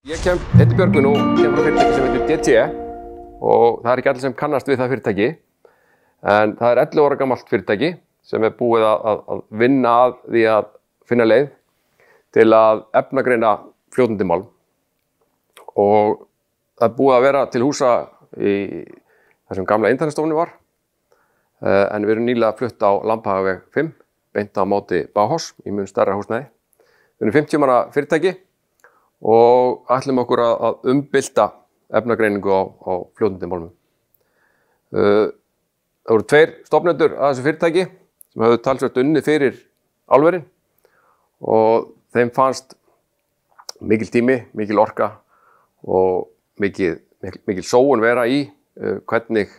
Ég heiti Björgvin og kem frá fyrirtæki sem heitir DT og það ekki allir sem kannast við það fyrirtæki en það 11 ára gamalt fyrirtæki sem búið að vinna að því að finna leið til að efnagreina fljótandi málm og það búið að vera til húsa í þar sem gamla internetstofunni var en við erum nýlega flutt á Lambhagaveg 5 beint á móti Bauhaus í mun stærra húsnæði. Við erum 50 manna fyrirtæki og ætlum okkur að umbylta efnagreiningu á fljótandi málmum. Það voru 2 stofnendur að þessu fyrirtæki sem höfðu talsvert unnið fyrir álverin og þeim fannst mikil tími, mikil orka og mikil sóun vera í hvernig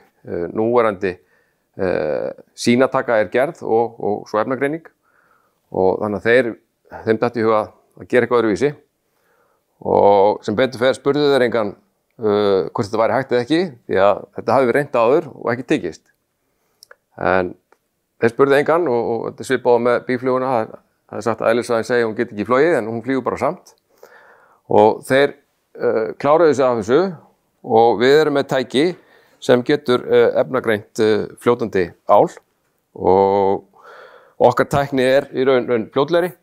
núverandi sýnataka gerð og svo efnagreining og þannig að þeim datt í huga að gera eitthvað öðruvísi. Og sem betur fer spurðu þeir engan hvort þetta væri hægt eða ekki því að þetta hafi verið reynt áður og ekki tekist. En þeir spurðu engan og þetta svipað með býfluguna. Það sagt að eðlisfræðin segja að hún geti ekki flogið en hún flýgur bara samt. Og þeir kláruðu sig af þessu og við erum með tæki sem getur efnagreint fljótandi ál og okkar tækni í raun fljótlegri,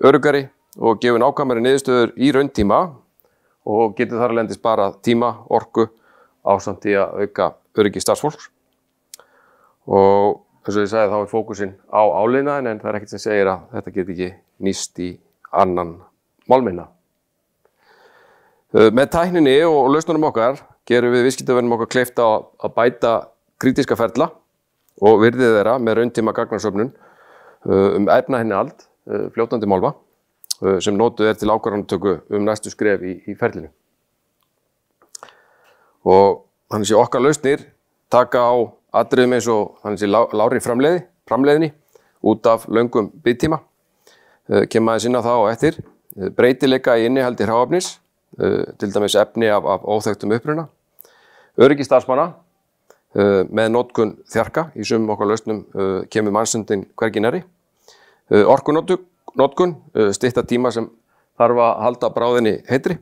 öruggari og gefur nákvæmari niðurstöður í rauntíma og getur þar alendis bara tíma, orku ásamt í að auka öryggi starfsfólks. Og eins og ég sagði þá fókusinn á áliðnaðinn en það ekkert sem segir að þetta geti ekki nýst í annan málminna. Með tækninni og lausnunum okkar gerum við viðskiptavinum okkar kleift að bæta krítíska ferla og virðið þeirra með rauntíma gagnasöfnun efnainnihald fljótandi málma sem notuð til ákvarðanatöku næstu skref í ferlinu. Og þannig sé okkar lausnir taka á atriðum eins og þannig sé lágri framleiðni út af löngum biðtíma. Kemur aðeins inn á það á eftir. Breytileika í innihaldi hráefnis, til dæmis efni af óþekktum uppruna. Öryggi starfsmanna með notkun þjarka í sumum okkar lausnum kemur mannsöndin hvergi nærri. Orkunotkun, stytta tíma sem þarf að halda bráðinni heitri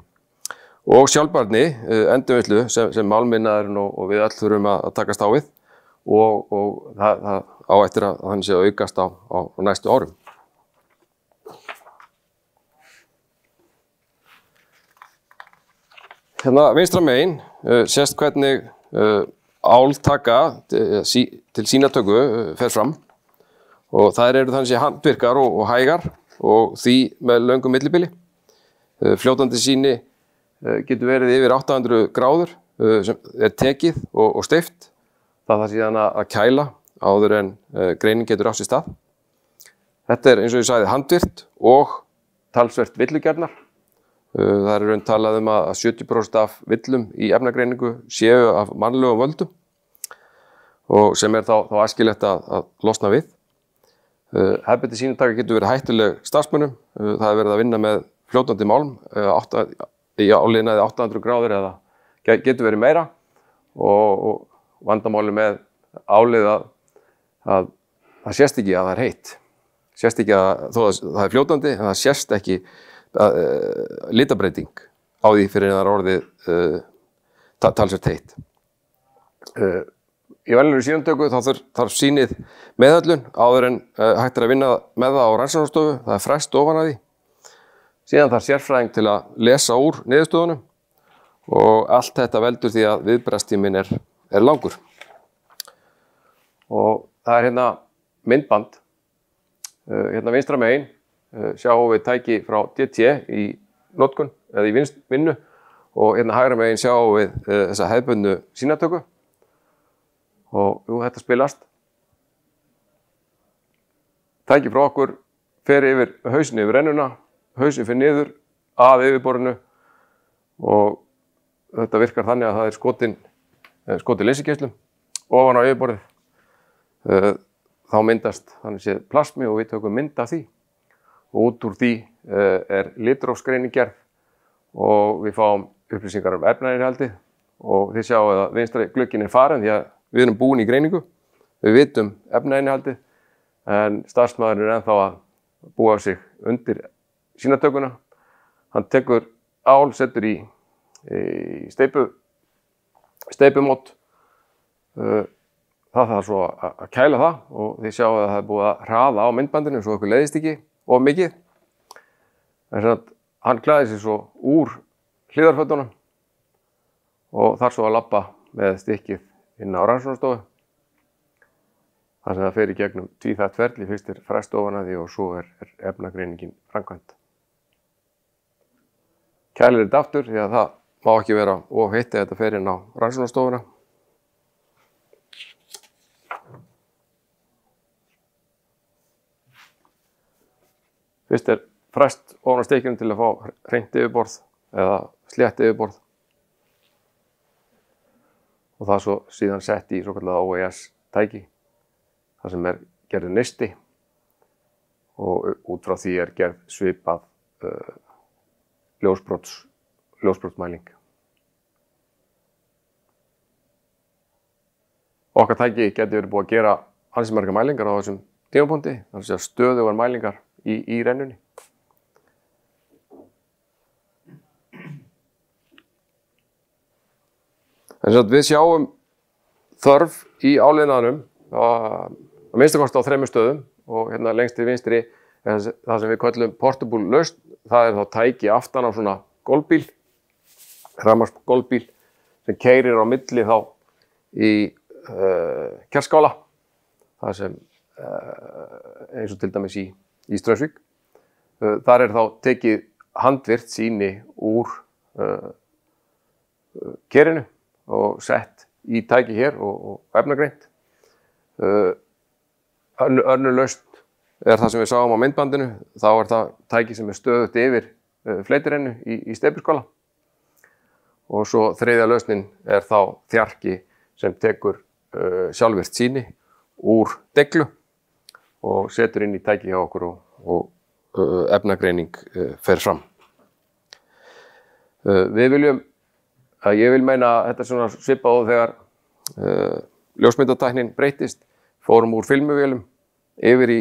og sjálfbærni, endurvinnslu sem málminnaðurinn og við öll þurfum að takast á við og það á eftir að hann sé að aukast á næstu árum. Hérna vinstra megin sést hvernig áltaka til sýnatöku fer fram. Og þær eru þannig sé handvirkar og hægar og því með löngum millibili. Fljótandi sýni getur verið yfir 800 gráður sem tekið og steypt. Það þarf síðan að kæla áður en greining getur á sér stað. Þetta eins og ég sagði handvirkt og talsvert villugjarnar. Það raun talað að 70% af villum í efnagreiningu séu af mannlegum völdum og sem þá æskilegt að losna við. Hefðbundin sýnataka getur verið hættuleg starfsmönnum. Það verið að vinna með fljótandi málm í áliðnaði 800 gráður eða getur verið meira og vandamáli með álið að það sést ekki að það heitt. Sést ekki að þó að það fljótandi en það sést ekki litabreiting á því fyrir en það orðið talsvert heitt. Í venjulegri sýnatöku þá þarf sýnið meðhöndlun áður en hægt að vinna með það á rannsóknarstofu. Það fræst ofan að því. Síðan þarf sérfræðing til að lesa úr niðurstöðunum og allt þetta veldur því að viðbragðstíminn er langur. Og það hérna myndband. Hérna vinstra megin sjáum við tæki frá DT í notkun eða í vinnu og hérna hægra megin sjáum við þessa hefðbundnu sýnatöku. Og þetta spilast. Tæki frá okkur fer yfir hausinn yfir rennuna, hausinn fer niður að yfirborðinu og þetta virkar þannig að það skotið leysigeislum ofan á yfirborðið. Þá myndast þannig séð plasmi og við tökum mynd af því og út úr því litrófsgreining gerð og við fáum upplýsingar efnainnihaldið og þið sjáum að vinstri glugginn farin því að við erum búin í greiningu, við vitum efnainnihaldið en starfsmaðurinn ennþá að búa sig undir sýnatökuna. Hann tekur ál setur í steipumót. Það þarf svo að kæla það og þið sjáu að það er búið að hraða á myndbandinu svo okkur leiðist ekki of mikið. En hann klæði sig svo úr hliðarfötunum og þarf svo að labba með stykkið inn á rannsóknarstofu. Þar sem það fer í gegnum tvíþætt ferli, fyrst frest ofan að því og svo efnagreiningin framkvæmd. Kælir þetta aftur því að það má ekki vera of heitt eða þetta fer inn á rannsóknarstofuna. Fyrst frest ofan á stykkinu til að fá hreint yfirborð eða slétt yfirborð. Og það svo síðan sett í svokallaða OES tæki. Það sem gerður neisti og út frá því gerð svipað ljósbrotsmæling. Okkar tæki geti verið búið að gera ansi margar mælingar á þessum tímapunkti, þannig að stöðugar mælingar í rennunni. En við sjáum þörf í áliðnaðinum að minnstakosti á 3 stöðum og hérna lengst til vinstri það sem við köllum portable lausn. Það þá tæki aftan á svona gólfbíl, rafmagnsgólfbíl sem keyrir á milli þá í Kerskála. Það sem eins og til dæmis í Straumsvík. Þar þá tekið handvirkt sýni úr kerinu og sett í tæki hér og efnagreint. Önnur lausn það sem við sáum á myndbandinu, þá það tæki sem stöðugt yfir fleitirennu í steypuskála. Og svo þriðja lausnin þá þjarki sem tekur sjálfvirkt sýni úr deglu og setur inn í tæki hjá okkur og efnagreining fer fram. Ég vil meina að þetta svona svipað og þegar ljósmyndatæknin breytist, fórum úr filmuvélum yfir í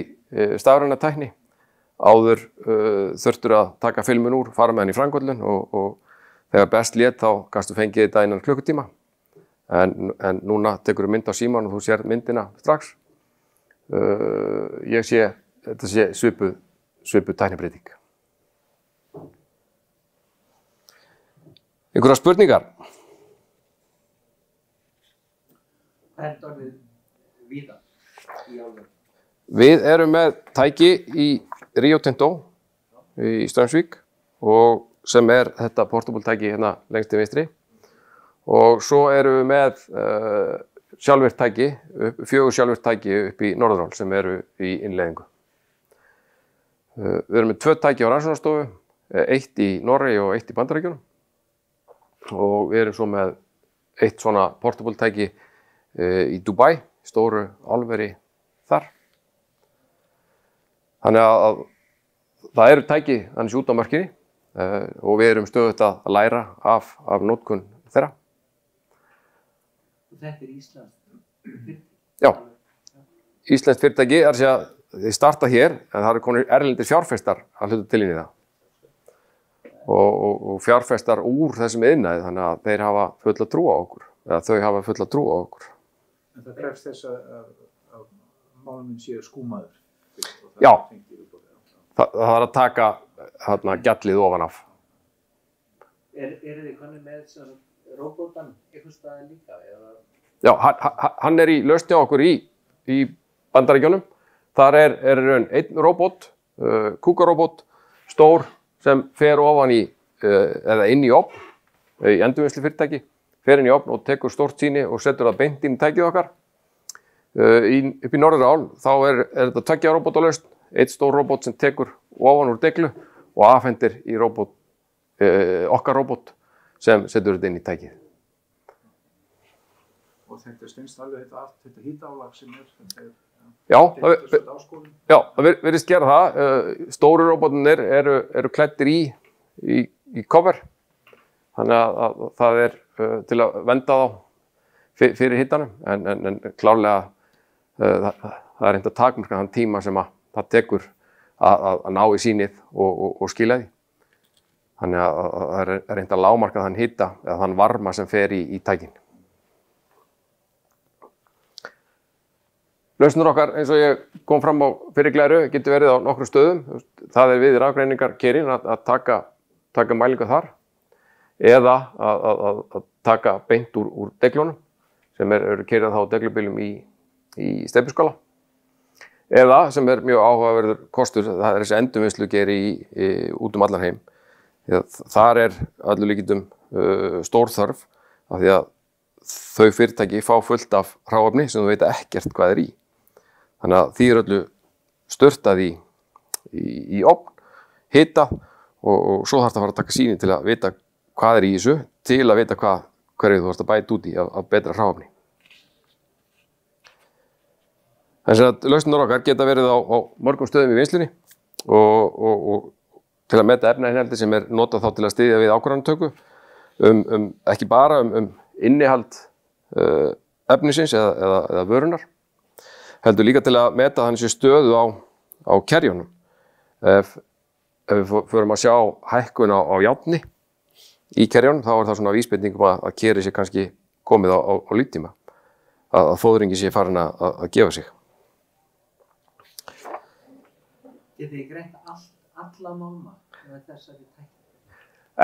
stafræna tækni. Áður þurftur að taka filmun úr, fara með hann í framköllun og þegar best lét þá gastu fengið þetta innan klukkutíma. En núna tekur mynd á símann og þú sér myndina strax. Þetta sé svipuð tæknibreyting. Einhverjar spurningar? Víða í álverinu? Við erum með tæki í Rio Tinto í Straumsvík og sem þetta portable tæki hérna lengst til vinstri. Og svo erum við með sjálfvirkt tæki, 4 sjálfvirkt tæki upp í Norðurál sem eru í innleiðingu. Við erum með 2 tæki á rannsóknarstofu, 1 í Noregi og 1 í Bandaríkjunum. Og við erum svo með 1 svona portable tæki í Dubai, stóru álveri þar. Þannig að það eru tæki þannig út á mörkinni og við erum stöðugt að læra af notkun þeirra. Þetta íslenskt fyrirtæki? Já, íslenskt fyrirtæki þið starta hér en það eru konur erlendir fjárfestar að hluta til inn í það. Og fjárfestar úr þessum iðnaði, þannig að þeir hafa fulla trú á okkur, eða þau hafa fulla trú á okkur. En það krefst þess að máluminn séu skúmaður? Já, það að taka gjallið ofan af. Þið konið með róbótan einhvers staðar líka? Já, hann í lausn hjá okkur í Bandaríkjunum. Þar einn róbót, kúkaróbót, stór, sem fer ofan eða inn í ofn, í endurvinnslufyrirtæki, fer inn í ofn og tekur stórt sýni og setur það beint inn í tækið okkar. Upp í Norðurál, þá þetta 2 róbótalausn, 1 stór róbót sem tekur ofan úr deglu og afhendir í okkar róbót sem setur þetta inn í tækið. Og þetta stundst alveg þetta hítálag sem Já, það virðist gera það. Stóru róbótarnir eru klæddir í cover. Þannig að það til að venda þá fyrir hitanum. En klárlega það reynt að takmarka þann tíma sem það tekur að ná í sýnið og skila því. Þannig að það er reynt að lágmarka þann hita eða þann varma sem fer í tækin. Lausnir okkar, eins og ég kom fram á fyrir glæru, getur verið á nokkrum stöðum. Það er við rafgreiningarkerinn að taka mælingu þar eða að taka beint úr deglunum sem eru keyrað þá deglubílum í steypuskála. Eða, sem er mjög áhugaverður kostur, það er þessi endurvinnslugeri út allan heim. Þar er allur líkindum stór þörf af því að þau fyrirtæki fá fullt af hráefni sem þú veit ekkert hvað er í. Þannig að því er öllu sturtað í ofn, hita og svo þarf það að fara að taka sýni til að vita hvað er í þessu, til að vita hverju þú þarfst að bæta út í af betra hráefni. Þannig að lausnir okkar geta verið á mörgum stöðum í vinnslunni og til að meta efnainnihaldið sem er notað þá til að styðja við ákvarðanatöku ekki bara innihald efnisins eða vörunar, heldur líka til að meta þannig sé stöðu á kerjunum. Ef við förum að sjá hækkun á járni í kerjunum, þá er það svona vísbending að kerið sé kannski komið á líftíma, að fóðringi sé farin að gefa sig. Getið þið greint alla málma með þessari tækni?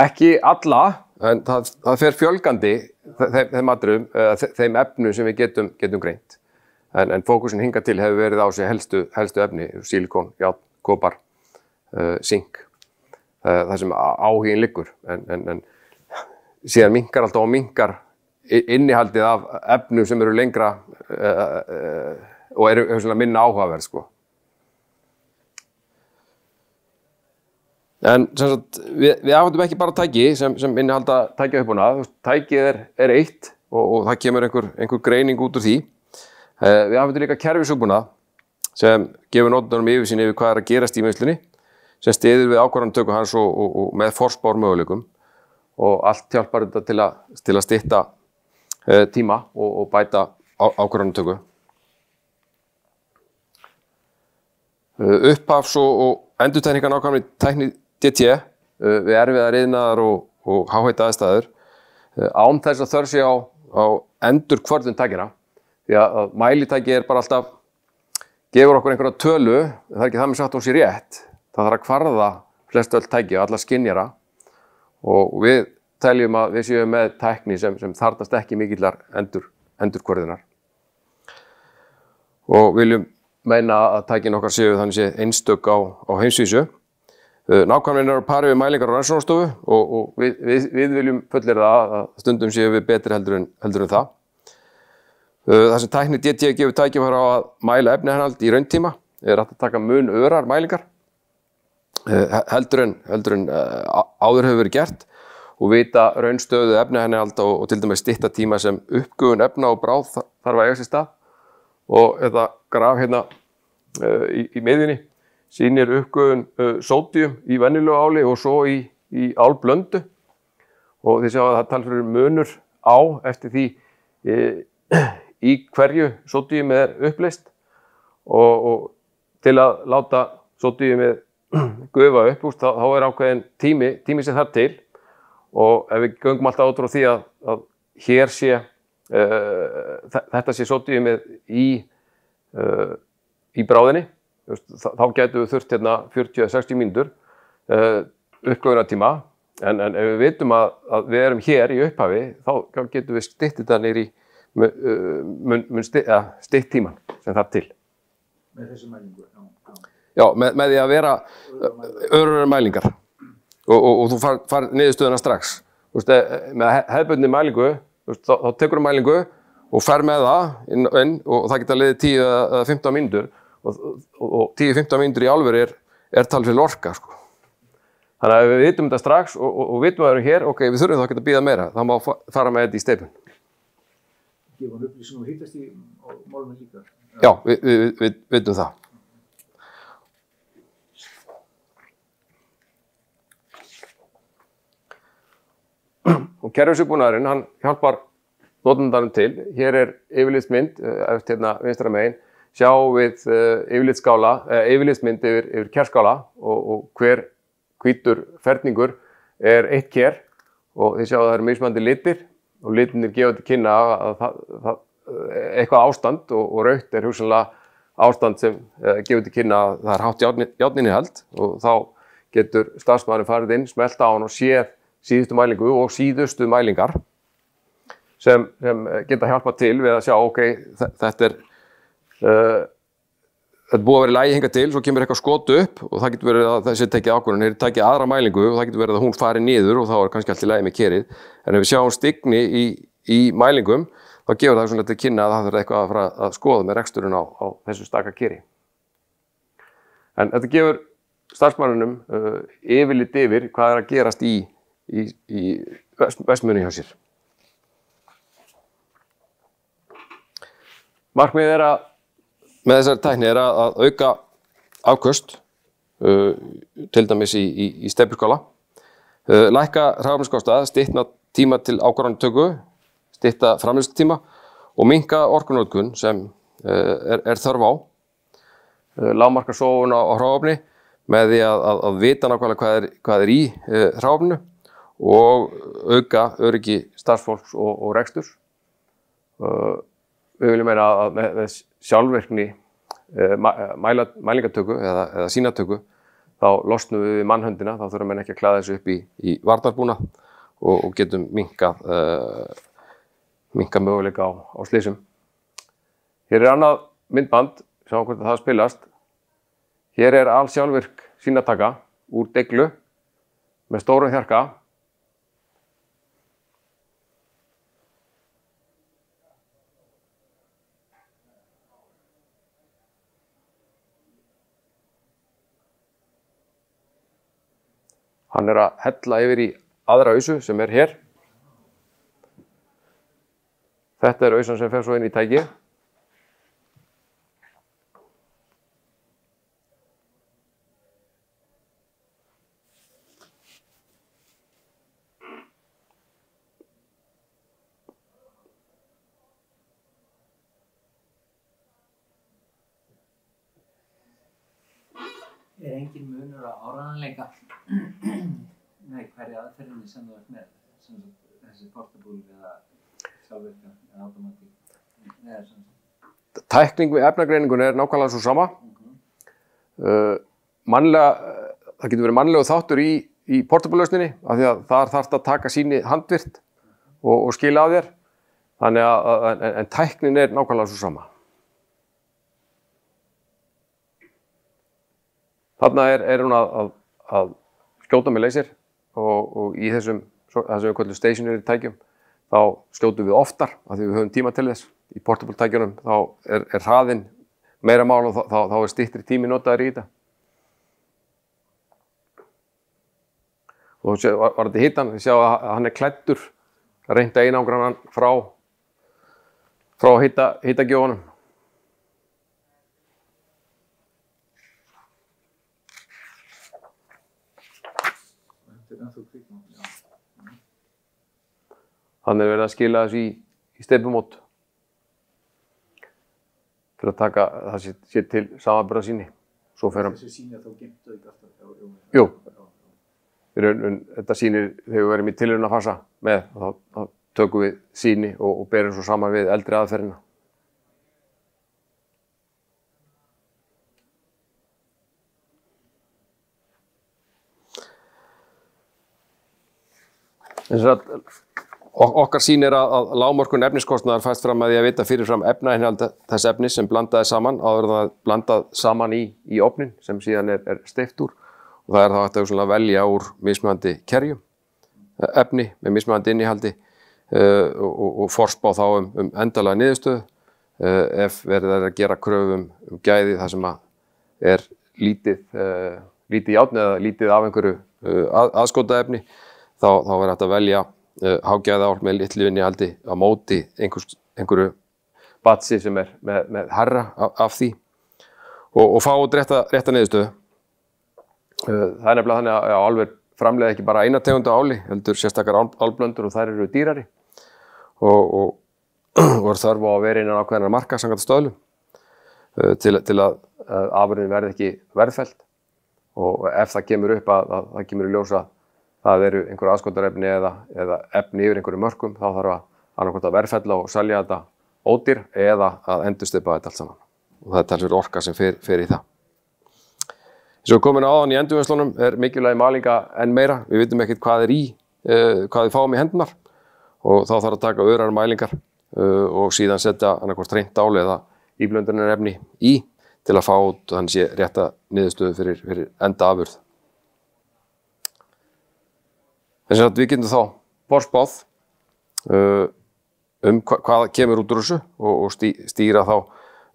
Ekki alla, en það fer fjölgandi þeim efnum sem við getum greint. En fókusin hingað til hefur verið á sig helstu efni, silikon, járn, kopar, sink. Það sem áhuginn liggur. En síðan minnkar alltaf og minnkar innihaldið af efnum sem eru lengra og eru minna áhugaverð, sko. En sem sagt, við afhendum ekki bara tæki sem innihalda tækjauppbúnað. Tækið er eitt og það kemur einhver greining út úr því. Við afhendum líka kerfisuppbúnað sem gefur notandanum yfirsýn yfir hvað er að gerast í vinnslunni, sem styður við ákvarðanatöku hans og með forspármöguleikum og allt hjálpar þetta til að stytta tíma og bæta ákvarðanatöku. Upphafs- og endurtekningar nákvæmni tækni DT við erfiðar iðnaðar og háheita aðstæður án þess að þörf sé á endurkvörðun tækina, því að mælitæki er bara alltaf gefur okkur einhverja tölu, en það er ekki það með sagt hún sé rétt. Það þarf að kvarða flest öll tæki og alla skynjara og við teljum að við séum með tækni sem þarfnast ekki mikillar endurkvörðunar og viljum meina að tækin okkar séu þannig sé einstök á heimsvísu. Nákvæmlega eru pari við mælingar á rannsóknastofu og við viljum fullyrða að stundum séu við betri heldur en það. Það sem tækni DT gefur tækifæri á að mæla efnainnihald í rauntíma er hægt að taka mun örar mælingar heldur en áður hefur verið gert og vita raunstöðu efnainnihald og til dæmis stytta tíma sem uppgufun efna og bráð þarf að eiga sér stað. Og þetta graf hérna í miðjunni sýnir uppgufun sódíum í venjulegu áli og svo í álblöndu og þið sjá að það talsverður munur á eftir því í hverju sódíum er uppleyst og til að láta sódíumið gufa upp þá er ákveðin tími sem þarf til og ef við göngum alltaf út frá því að hér sé þetta sé sódíumið í bráðinni, þá gætum við þurft hérna 40-60 mínútur uppgufunartíma en ef við vitum að við erum hér í upphafi þá getum við stytt þetta niður í stytt tíman sem þarf til. Með þessu mælingu? Já, með því að vera örurar mælingar og þú far niðurstöðuna strax. Með hefðbundinni mælingu þá tekur mælingu og fer með það inn og það geta liðið 10 eða 15 mínútur og 10-15 mínútur í alvöru er talsverð orka, sko. Þannig að ef við vitum þetta strax og vitum að við erum hér, ok, við þurfum þá ekki að bíða meira, þá má fara með þetta í steypun. Gefa hann upplýsingum og hittast í málunum líka? Já, við vitum það. Og kerfisuppbúnaðurinn, hann hjálpar notandanum til. Hér er yfirlitsmynd, eftir hérna vinstra megin, sjáum við yfirlitsmynd yfir kerskála og hver hvítur ferningur er eitt ker og þið sjáu að það eru mismunandi litir og litirnir gefa til kynna að eitthvað ástand og rautt er hugsanlega ástand sem gefur til kynna að það er hátt járninnihald og þá getur starfsmaðurinn farið inn, smellt á hann og séð síðustu mælingu og síðustu mælingar sem geta hjálpað til við að sjá, ok, þetta er búið að vera í lagi hingað til, svo kemur eitthvað skot upp og það getur verið að þessi tekið ákvörðun, tekið aðra mælingu og það getur verið að hún fari niður og þá er kannski allt í lagi með kerið. En ef við sjáum stigni í mælingum, þá gefur það svona til kynna að það þarf eitthvað að fara að skoða með reksturinn á þessu staka keri. En þetta gefur starfsmanninum yfirlit yfir hvað er að gerast í verksmiðjunni hjá sér. Markmiðið með þessari tækni er að auka afköst, til dæmis í steypuskála, lækka hráefniskostnað, stytta tíma til ákvarðanatöku, stytta framleiðslutíma og minnka orkunotkun sem er þörf á, lágmarka sóun á hráefni með því að vita nákvæmlega hvað er í hráefninu og auka öryggi starfsfólks og reksturs. Við viljum meina að með sjálfvirkni mælingatöku eða sýnatöku þá losnum við mannhöndina, þá þurfum við ekki að klæða þessu upp í varnarbúnað og getum minnkað möguleika á slysum. Hér er annað myndband, sjáum hvort það spilast. Hér er alsjálfvirk sýnataka úr deglu með stórum hjarka. Hann er að hella yfir í aðra ausu sem er hér. Þetta er ausan sem fer svo inn í tækið. Er engin munur á áreiðanleika? Nei, hverju aðferðinni sem þú ert með? Sem þessi portable eða sjálfvirka eða automatík? Tækning við efnagreiningunni er nákvæmlega svo sama. Það getur verið mannlegur þáttur í portable-lausninni af því að þar þarf að taka sýni handvirkt og skila af þér. Þannig en tæknin er nákvæmlega svo sama. Þarna er hún að skjóta með laser og í þessum við köllum stationary tækjum þá skjótum við oftar af því við höfum tíma til þess. Í portable tækjunum þá er hraðinn meira mál og þá er styttri tími notaður í þetta. Og var þetta hittan, þið sjá að hann er klæddur, reynt að einangra hann frá hitagjöfunum. Þannig er verið að skila þessu í steypumót til að taka það sé til samanburðarsýni. Þessi sýni þá geymt þau ekki alltaf? Jú. Þetta sýnir þegar við verðum í tilraunafasa með, þá tökum við sýni og berum svo saman við eldri aðferðina. Okkar sýn er að lágmörkun efniskostnaðar fæst fram að því að vita fyrirfram efnainnihald þess efnis sem blandaði saman áður en það blandað saman í ofnin sem síðan er steypt úr og það er þá hægt að velja úr mismunandi kerjum efni með mismunandi innihaldi og forspá þá endanlega niðurstöðu ef verið að gera kröfum gæði þar sem er lítið járn eða lítið af einhverju aðskotaefni þá verður hægt að velja hágæðaál með litlu innihaldi á móti einhverju batsi sem er með hærra af því og fá rétta niðurstöðu. Það er nefnilega þannig að álver framleiða ekki bara eina tegund af áli, heldur sérstakar álblöndur og þær eru dýrari og er þörf á að vera innan ákveðinnar marka samkvæmt stöðlum til að afurðin verði ekki verðfelld og ef það kemur upp að það kemur í ljós að það eru einhver aðskotarefni eða efni yfir einhverju mörkum, þá þarf að annarkvort að verðfella og selja þetta ódýr eða að endursteypa þetta allt saman. Og það er talsverð orka sem fer í það. Eins og komin áðan í endurvinnslunum er mikilvægi mælinga enn meira. Við vitum ekkert hvað hvað við fáum í hendunar og þá þarf að taka örar mælingar og síðan setja annarkvort hreint ál eða íblöndunarefni í til að fá út þannig sé rétta niðurstöðu fyrir enda afurð. Þess að við getum þá forspáð hvað kemur út úr þessu og stýra þá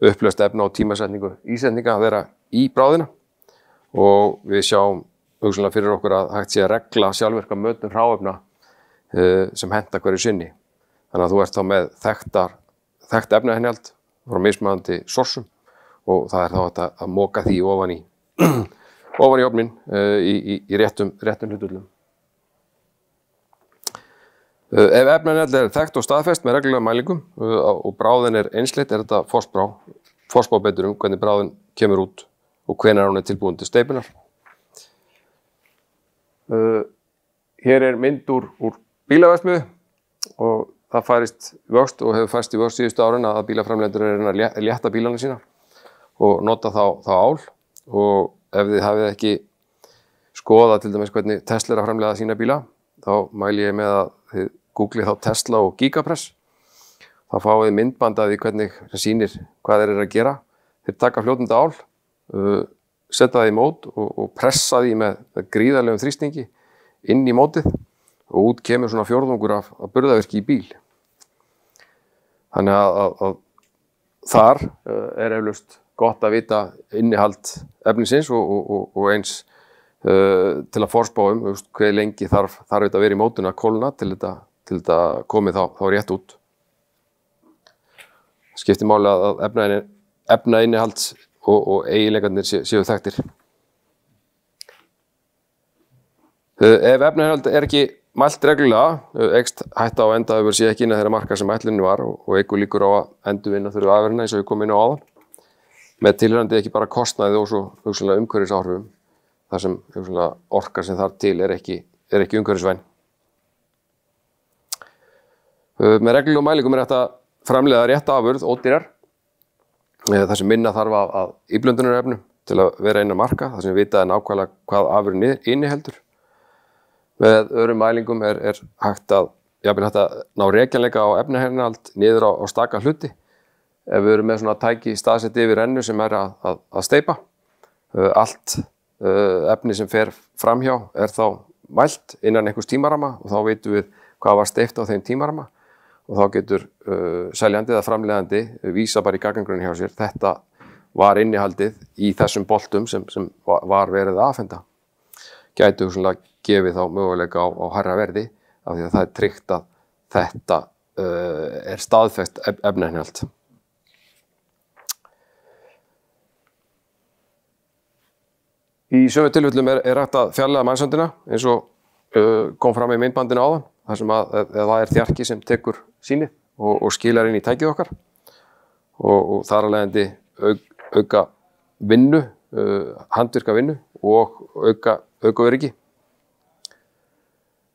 upplöst efna og tímasetningu ísetninga að vera í bráðina og við sjáum hugsanlega fyrir okkur að hægt sé að regla sjálfvirka mötun hráefna sem henta hverju sinni. Þannig að þú ert þá með þekkt efnainnihald frá mismunandi sorsum og það er þá hægt að moka því ofan í ofnin í réttum hlutföllum. Ef efnainnihald er þekkt og staðfest með reglulega mælingum og bráðin er einsleitt er þetta forspá betur hvernig bráðin kemur út og hvenær hún er tilbúin til steypunar. Hér er mynd úr bílaverksmiðju og það færist vöxt og hefur færst í vöxt síðustu árin að bílaframleiðendur eru að létta bílana sína og nota þá ál og ef þið hafið ekki skoðað til dæmis hvernig Tesla er að framleiða sína bíla þá mæli ég með að þið googlið þá Tesla og Gigapress. Þá fáið þið myndband af því hvernig sem sýnir hvað þeir eru að gera. Þeir taka fljótandi ál, setja það í mót og pressa því með gríðarlegum þrýstingi inn í mótið og út kemur svona fjórðungur af burðarvirki í bíl. Þannig að þar er eflaust gott að vita innihald efnisins og eins til að forspá hve lengi þarf þetta að vera í mótinu að kólna til þetta komi þá rétt út. Skiptir máli að efnainnihalds og eiginleikarnir séu þekktir. Ef efnainnihald er ekki mælt reglulega eykst hætta á endaafurð sé ekki innan þeirra marka sem ætlunin var og eykur líkur á að endurvinna þurfi afurðina eins og við komum inn á áðan. Með tilheyrandi ekki bara kostnaði og svo hugsanlega umhverfisáhrifum þar sem hugsanlega orka sem þar til er ekki umhverfisvæn. Með reglulegum mælingum er hægt að framleiða rétta afurð ódýrar þar sem minna þarf af íblöndunarefnum til að vera innan marka þar sem við vita nákvæmlega hvað afurðin inniheldur. Með öðrum mælingum er hægt að ná rekjanleika á efnainnihald niður á staka hluti. Ef við erum með svona tæki staðsett yfir rennu sem er að steypa, allt efni sem fer framhjá er þá mælt innan einhvers tímaramma og þá veitum við hvað var steypt á þeim tímaramma og þá getur seljandi eða framleiðandi vísa bara í gagngrunni hjá sér. Þetta var innihaldið í þessum boltum sem var verið að afhenda. Gæti hugsanlega gefið þá möguleika á hærra verði af því að það er tryggt að þetta er staðfest efnainnihald. Í sömu tilfellum er hægt að fjarlægja mannsöndina eins og kom fram í myndbandinu áðan þar sem að það er þjarki sem tekur sýnið og skilar inn í tækið okkar og þar af leiðandi auka vinnu, handvirka vinnu og auka öryggi.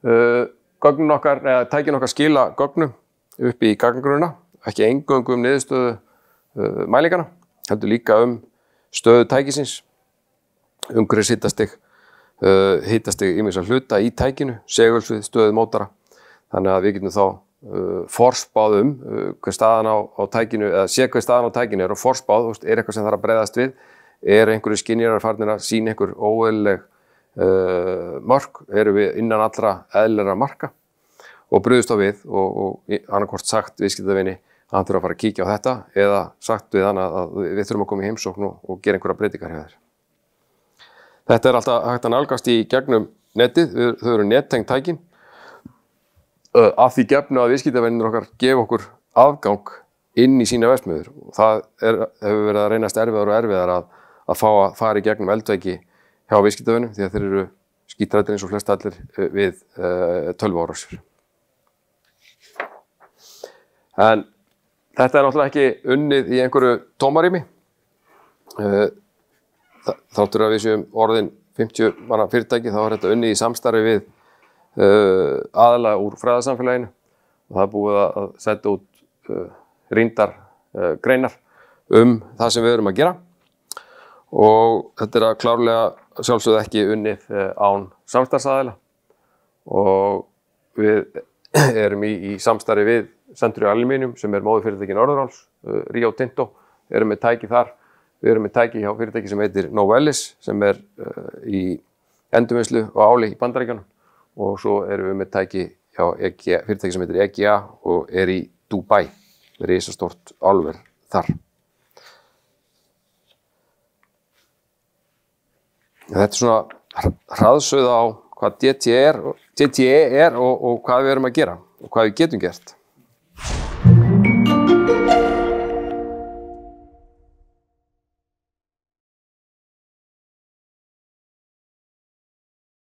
Gögnin okkar, eða tækin okkar skila gögnum upp í gagnagrunna, ekki eingöngu niðurstöðu mælingana, heldur líka stöðu tækisins, umhverfis hitastig ýmissa hluta í tækinu, segulsvið, stöðu mótara. Þannig að við getum þá forspáð hver staðan á tækinu, eða sé hver staðan á tækinu er og forspáð, er eitthvað sem þarf að bregðast við, er einhverju skynjarar farnir að sýna einhver óeðlileg mörk, eru við innan allra eðlilegra marka og brugðust á við og annarkvort sagt viðskiptavini að hann þurfa að fara að kíkja á þetta eða sagt við hann að við þurfum að koma í heimsókn og gera einhverja breytingar hjá þér. Þetta er alltaf hægt að nálgast í gegnum netið, þau eru nettengt tækin að því gefnu að viðskiptavinir okkar gefa okkur afgang inn í sína verksmiðjur og það hefur verið að reynast erfiðar og erfiðar að fá að fara í gegnum eldveiki hjá viðskiptavinum því að þeir eru skítræddir eins og flest allir við tölvuárásir. En þetta er náttúrulega ekki unnið í einhverju tómarými. Þáttur að við séum orðin 50 manna fyrirtæki þá er þetta unnið í samstarfi við aðalega úr fræðasamfélaginu og það er búið að setja út rýndar greinar það sem við erum að gera og þetta er að klárlega sjálfsögðu ekki unnið án samstarfsaðila og við erum í samstarfi við Century Aluminium sem er móðurfyrirtæki Norðuráls, Rio Tinto, erum með tæki þar. Við erum með tæki hjá fyrirtæki sem heitir Novelis sem er í endurvinnslu á áli í Bandaríkjunum og svo erum við með tæki hjá fyrirtæki sem heitir EGA og er í Dubai, risastórt álver þar. Þetta er svona hraðsögð á hvað DTE er og hvað við erum að gera og hvað við getum gert.